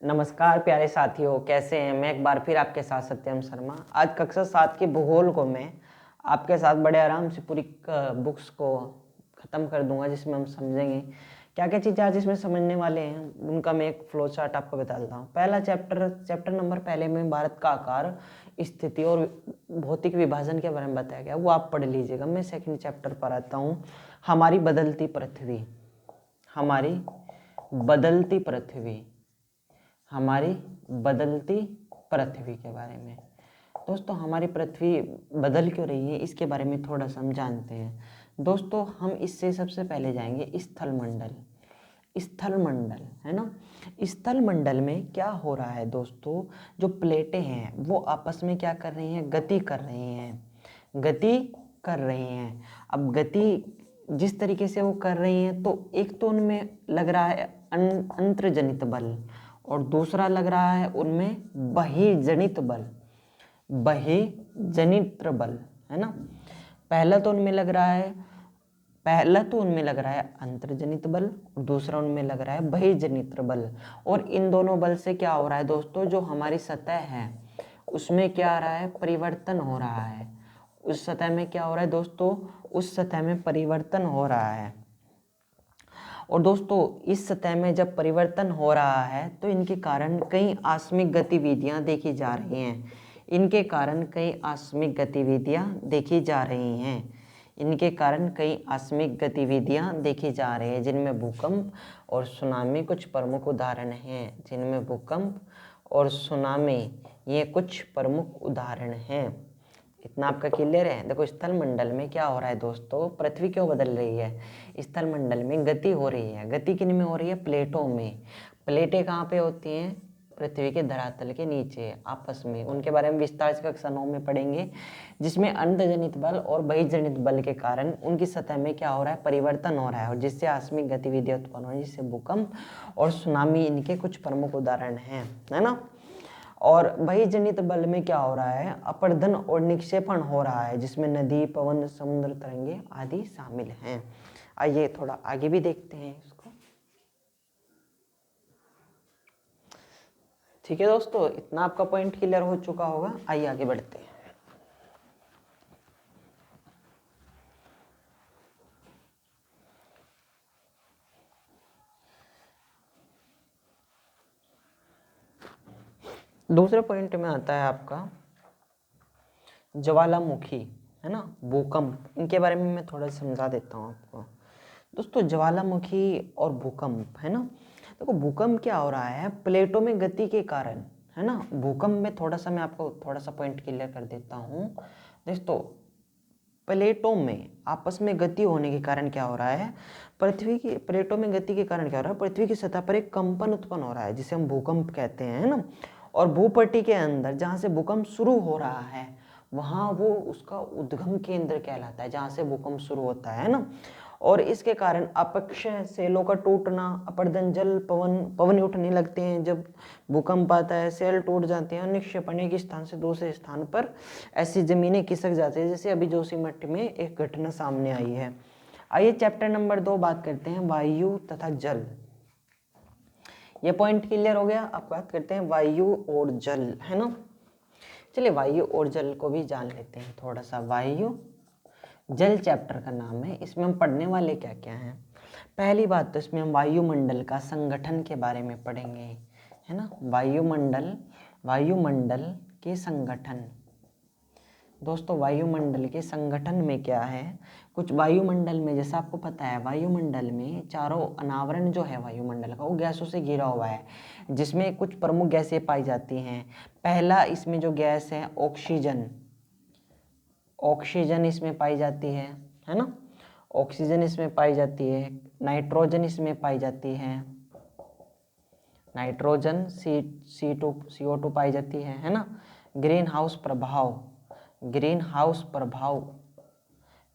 नमस्कार प्यारे साथियों, कैसे हैं। मैं एक बार फिर आपके साथ सत्यम शर्मा। आज कक्षा 7 की भूगोल को मैं आपके साथ बड़े आराम से पूरी बुक्स को ख़त्म कर दूंगा, जिसमें हम समझेंगे क्या क्या चीज़ें आज इसमें समझने वाले हैं। उनका मैं एक फ्लो चार्ट आपको बता देता हूँ। पहला चैप्टर नंबर पहले में भारत का आकार, स्थिति और भौतिक विभाजन के बारे में बताया गया, वो आप पढ़ लीजिएगा। मैं सेकंड चैप्टर पर आता हूँ, हमारी बदलती पृथ्वी। हमारी बदलती पृथ्वी, हमारी बदलती पृथ्वी के बारे में। दोस्तों, हमारी पृथ्वी बदल क्यों रही है, इसके बारे में थोड़ा सा हम जानते हैं। दोस्तों, हम इससे सबसे पहले जाएंगे स्थल मंडल। स्थल मंडल है ना, स्थल मंडल में क्या हो रहा है दोस्तों, जो प्लेटें हैं वो आपस में क्या कर रही हैं, गति कर रही हैं, गति कर रही हैं। अब गति जिस तरीके से वो कर रही हैं, तो एक तो उनमें लग रहा है अंतर्जनित बल, और दूसरा लग रहा है उनमें बहिर्जनित बल। बहिर्जनित बल है ना। पहला तो उनमें लग रहा है अंतर्जनित बल, दूसरा उनमें लग रहा है बहिर्जनित बल। और इन दोनों बल से क्या हो रहा है दोस्तों, जो हमारी सतह है उसमें क्या आ रहा है, परिवर्तन हो रहा है। उस सतह में क्या हो रहा है दोस्तों, उस सतह में परिवर्तन हो रहा है। और दोस्तों, इस सतह में जब परिवर्तन हो रहा है तो इनके कारण कई आकस्मिक गतिविधियां देखी जा रही हैं। इनके कारण कई आकस्मिक गतिविधियां देखी जा रही हैं। इनके कारण कई आकस्मिक गतिविधियां देखी जा रही हैं, जिनमें भूकंप और सुनामी कुछ प्रमुख उदाहरण हैं। जिनमें भूकंप और सुनामी ये कुछ प्रमुख उदाहरण हैं। इतना आपका क्लियर है। देखो, स्थल मंडल में क्या हो रहा है दोस्तों, पृथ्वी क्यों बदल रही है। स्थल मंडल में गति हो रही है। गति किन में हो रही है, प्लेटों में। प्लेटें कहाँ पे होती हैं, पृथ्वी के धरातल के नीचे आपस में। उनके बारे में विस्तार से कक्षा 9 में पढ़ेंगे, जिसमें अंतर्जनित बल और बहिर्जनित बल के कारण उनकी सतह में क्या हो रहा है, परिवर्तन हो रहा है, और जिससे आकस्मिक गतिविधि उत्पन्न हो रही है, जिससे भूकंप और सुनामी इनके कुछ प्रमुख उदाहरण हैं, है ना। और बहिर्जनित बल में क्या हो रहा है, अपर्दन और निक्षेपण हो रहा है, जिसमें नदी, पवन, समुद्र तरंगे आदि शामिल हैं। आइए थोड़ा आगे भी देखते हैं इसको। ठीक है दोस्तों, इतना आपका पॉइंट क्लियर हो चुका होगा। आइए आगे बढ़ते हैं। दूसरे पॉइंट में आता है आपका ज्वालामुखी, है ना, भूकंप। इनके बारे में मैं थोड़ा समझा देता हूँ आपको। दोस्तों, ज्वालामुखी और भूकंप, है ना। देखो, भूकंप क्या हो रहा है, प्लेटों में गति के कारण, है ना। भूकंप में थोड़ा सा मैं आपको थोड़ा सा पॉइंट क्लियर कर देता हूँ। दोस्तों, प्लेटों में आपस में गति होने के कारण क्या हो रहा है, पृथ्वी की प्लेटों में गति के कारण क्या हो रहा है, पृथ्वी की सतह पर एक कंपन उत्पन्न हो रहा है, जिसे हम भूकंप कहते हैं, है ना। और भूपट्टी के अंदर जहाँ से भूकंप शुरू हो रहा है, वहाँ वो उसका उद्गम केंद्र कहलाता है, जहाँ से भूकंप शुरू होता है ना। और इसके कारण अपक्षय सेलों का टूटना, अपर्दन जल पवन उठने लगते हैं जब भूकंप आता है, सेल टूट जाते हैं, और निक्षेपण एक स्थान से दूसरे स्थान पर ऐसी जमीनें खिसक जाती है, जैसे अभी जोशीमठ में एक घटना सामने आई है। आइए चैप्टर नंबर 2 बात करते हैं, वायु तथा जल। ये पॉइंट क्लियर हो गया। अब बात करते हैं वायु और जल, है ना। चलिए वायु और जल को भी जान लेते हैं थोड़ा सा। वायु जल चैप्टर का नाम है। इसमें हम पढ़ने वाले क्या क्या हैं। पहली बात तो इसमें हम वायुमंडल का संगठन के बारे में पढ़ेंगे, है ना। वायुमंडल के संगठन। दोस्तों, वायुमंडल के संगठन में क्या है, कुछ वायुमंडल में, जैसा आपको पता है, वायुमंडल में चारों अनावरण जो है वायुमंडल का, वो गैसों से घिरा हुआ है, जिसमें कुछ प्रमुख गैसें पाई जाती हैं। पहला इसमें जो गैस है, ऑक्सीजन। ऑक्सीजन इसमें पाई जाती है ना। ऑक्सीजन इसमें पाई जाती है। नाइट्रोजन इसमें पाई जाती है। नाइट्रोजन CO2 पाई जाती है ना। ग्रीन हाउस प्रभाव, ग्रीन हाउस प्रभाव,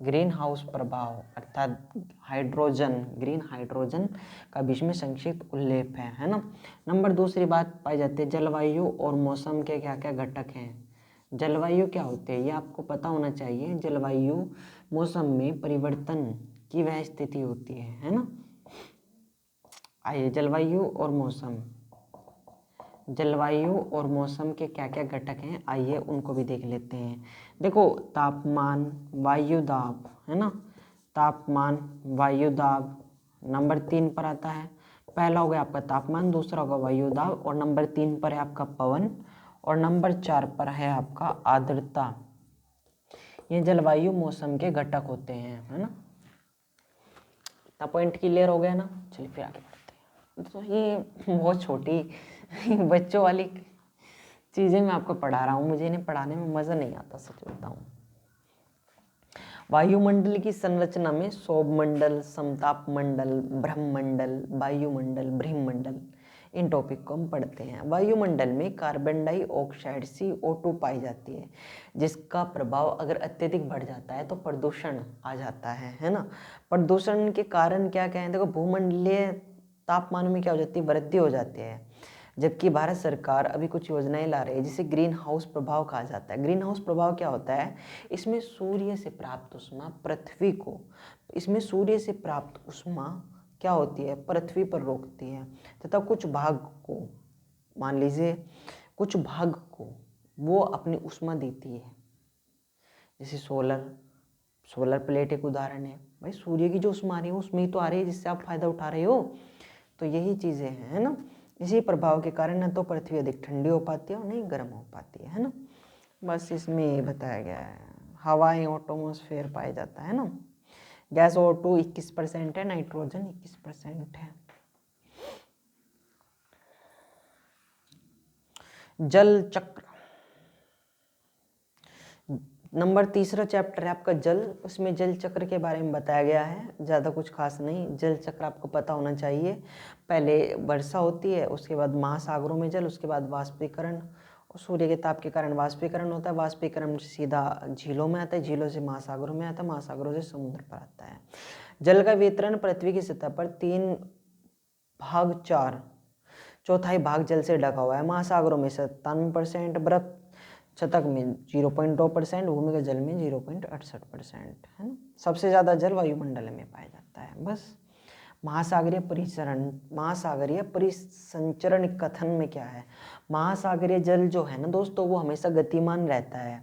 ग्रीन हाउस प्रभाव अर्थात हाइड्रोजन, ग्रीन हाइड्रोजन का बीच में संक्षिप्त उल्लेख है ना। नंबर दूसरी बात पाई जाती है, जलवायु और मौसम के क्या क्या घटक हैं। जलवायु क्या होते हैं, ये आपको पता होना चाहिए। जलवायु मौसम में परिवर्तन की वह स्थिति होती है ना। आइए, जलवायु और मौसम। जलवायु और मौसम के क्या क्या घटक हैं, आइए उनको भी देख लेते हैं। देखो तापमान, वायु दाब, है ना, तापमान, वायु दाब नंबर 3 पर आता है। पहला हो गया आपका तापमान, दूसरा होगा वायु दाब, और नंबर 3 पर है आपका पवन, और नंबर 4 पर है आपका आर्द्रता। ये जलवायु मौसम के घटक होते हैं, है ना। इतना पॉइंट क्लियर हो गया ना। चलिए फिर आगे बढ़ते हैं। तो ये बहुत छोटी बच्चों वाली चीज़ें मैं आपको पढ़ा रहा हूँ, मुझे इन्हें पढ़ाने में मज़ा नहीं आता, सच बताऊँ। वायुमंडल की संरचना में सौरमंडल, समताप मंडल, ब्रह्मंडल, वायुमंडल, ब्रह्मंडल, इन टॉपिक को हम पढ़ते हैं। वायुमंडल में कार्बन डाइऑक्साइड CO2 पाई जाती है, जिसका प्रभाव अगर अत्यधिक बढ़ जाता है तो प्रदूषण आ जाता है ना। प्रदूषण के कारण क्या क्या है, देखो भूमंडलीय तापमान में क्या हो जाती है, वृद्धि हो जाती है। जबकि भारत सरकार अभी कुछ योजनाएं ला रही है जिसे ग्रीन हाउस प्रभाव कहा जाता है। ग्रीन हाउस प्रभाव क्या होता है, इसमें सूर्य से प्राप्त ऊष्मा पृथ्वी को, इसमें सूर्य से प्राप्त ऊष्मा क्या होती है, पृथ्वी पर रोकती है, तथा कुछ भाग को, मान लीजिए कुछ भाग को वो अपनी ऊष्मा देती है। जैसे सोलर प्लेट एक उदाहरण है। भाई सूर्य की जो ऊष्मा आ रही है उसमें ही तो आ रही है जिससे आप फायदा उठा रहे हो। तो यही चीज़ें हैं, है ना। इसी प्रभाव के कारण न तो पृथ्वी अधिक ठंडी हो पाती है और नहीं गर्म हो पाती है ना। बस इसमें ये बताया गया है। हवाएं एटमॉस्फेयर पाया जाता है ना। गैस O2 21% है, नाइट्रोजन 21% है। जल चक्र नंबर 3 चैप्टर है आपका जल, उसमें जल चक्र के बारे में बताया गया है। ज़्यादा कुछ खास नहीं, जल चक्र आपको पता होना चाहिए। पहले वर्षा होती है, उसके बाद महासागरों में जल, उसके बाद वाष्पीकरण, और सूर्य के ताप के कारण वाष्पीकरण होता है। वाष्पीकरण सीधा झीलों में आता है, झीलों से महासागरों में आता है, महासागरों से समुद्र पर आता है। जल का वितरण पृथ्वी की सतह पर 3/4 चौथाई भाग जल से ढका हुआ है। महासागरों में 97%, बर्फ शतक में 0.2%, भूमिगत जल में 0.68%, है ना। सबसे ज़्यादा जल वायुमंडल में पाया जाता है। बस महासागरीय परिसंचरण कथन में क्या है, महासागरीय जल जो है ना दोस्तों, वो हमेशा गतिमान रहता है,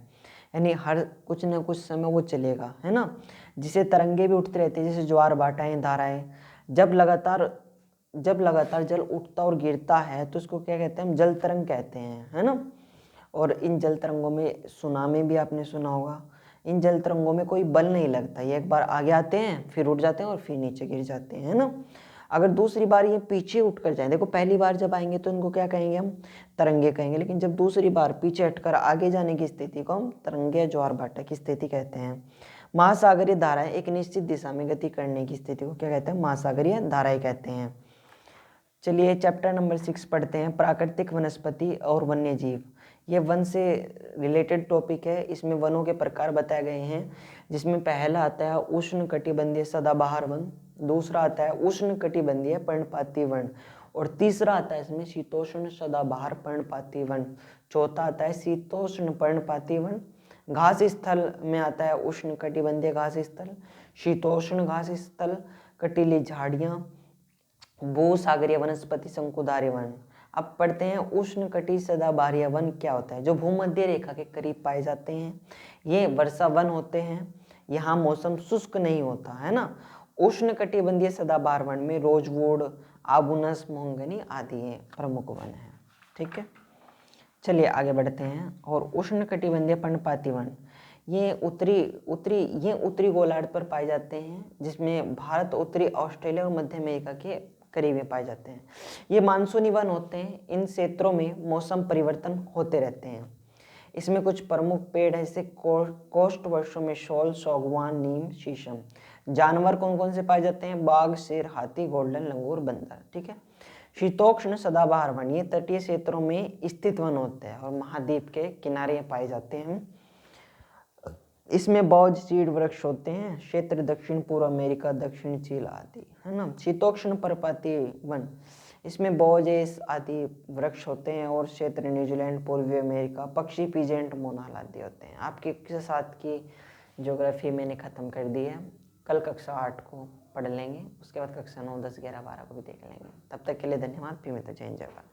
यानी हर कुछ न कुछ समय वो चलेगा, है ना। जिसे तरंगे भी उठते रहते हैं, जैसे ज्वार भाटाएं, धाराएं। जब लगातार जल उठता और गिरता है तो उसको क्या कहते हैं, हम जल तरंग कहते हैं, है ना। और इन जल तरंगों में सुनामी भी आपने सुना होगा। इन जल तरंगों में कोई बल नहीं लगता, ये एक बार आगे आते हैं फिर उठ जाते हैं और फिर नीचे गिर जाते हैं, है ना। अगर दूसरी बार ये पीछे उठ कर जाए, देखो पहली बार जब आएंगे तो इनको क्या कहेंगे, हम तरंगे कहेंगे, लेकिन जब दूसरी बार पीछे हटकर आगे जाने की स्थिति को हम तरंगे ज्वार भाटा की स्थिति कहते हैं। महासागरीय धाराएं एक निश्चित दिशा में गति करने की स्थिति को क्या कहते हैं, महासागरीय धाराएं कहते हैं। चलिए चैप्टर नंबर 6 पढ़ते हैं, प्राकृतिक वनस्पति और वन्य जीव। ये वन से रिलेटेड टॉपिक है। इसमें वनों के प्रकार बताए गए हैं, जिसमें पहला आता है उष्ण कटिबंधीय सदाबहार वन, दूसरा आता है उष्ण कटिबंधीय पर्णपाती वन, और तीसरा आता है इसमें शीतोष्ण सदाबहार पर्णपाती वन, चौथा आता है शीतोष्ण पर्णपाती वन। घास स्थल में आता है उष्ण कटिबंधीय घास स्थल, शीतोष्ण घास स्थल, कटीली झाड़ियाँ, भूसागरीय वनस्पति शंकुधारी वन। अब पढ़ते हैं उष्ण कटी सदाबहारीय वन क्या होता है, जो भूमध्य रेखा के करीब पाए जाते हैं। ये वर्षा वन होते हैं, यहाँ मौसम शुष्क नहीं होता, है ना। उष्ण कटिबंधीय सदाबहार वन में रोजवुड, आबुनस, मोहंगनी आदि ये प्रमुख वन है। ठीक है, चलिए आगे बढ़ते हैं। और उष्ण कटिबंधीय पर्णपाती वन ये उत्तरी गोलार्ध पर पाए जाते हैं, जिसमें भारत, उत्तरी ऑस्ट्रेलिया और मध्य अमेरिका के करीब में पाए जाते हैं। ये मानसूनी वन होते हैं। इन क्षेत्रों में मौसम परिवर्तन होते रहते हैं। इसमें कुछ प्रमुख पेड़ है, जैसे कोस्ट वर्षों में शॉल, सागवान, नीम, शीशम। जानवर कौन कौन से पाए जाते हैं, बाघ, शेर, हाथी, गोल्डन लंगूर, बंदर। ठीक है। शीतोष्ण सदाबहार वन ये तटीय क्षेत्रों में स्थित वन होते हैं और महाद्वीप के किनारे पाए जाते हैं। इसमें बहुत चीड़ वृक्ष होते हैं। क्षेत्र दक्षिण पूर्व अमेरिका, दक्षिण चीन आदि, है ना। शीतोष्ण पर्णपाती वन इसमें बोजेस आदि वृक्ष होते हैं, और क्षेत्र न्यूजीलैंड, पूर्वी अमेरिका, पक्षी पीजेंट, मोनाल आदि होते हैं। आपके साथ की ज्योग्राफी मैंने ख़त्म कर दी है। कल कक्षा 8 को पढ़ लेंगे, उसके बाद कक्षा 9, 10, 11, 12 को भी देख लेंगे। तब तक के लिए धन्यवाद। फिर मैं तो जय हिंद, जय भारत।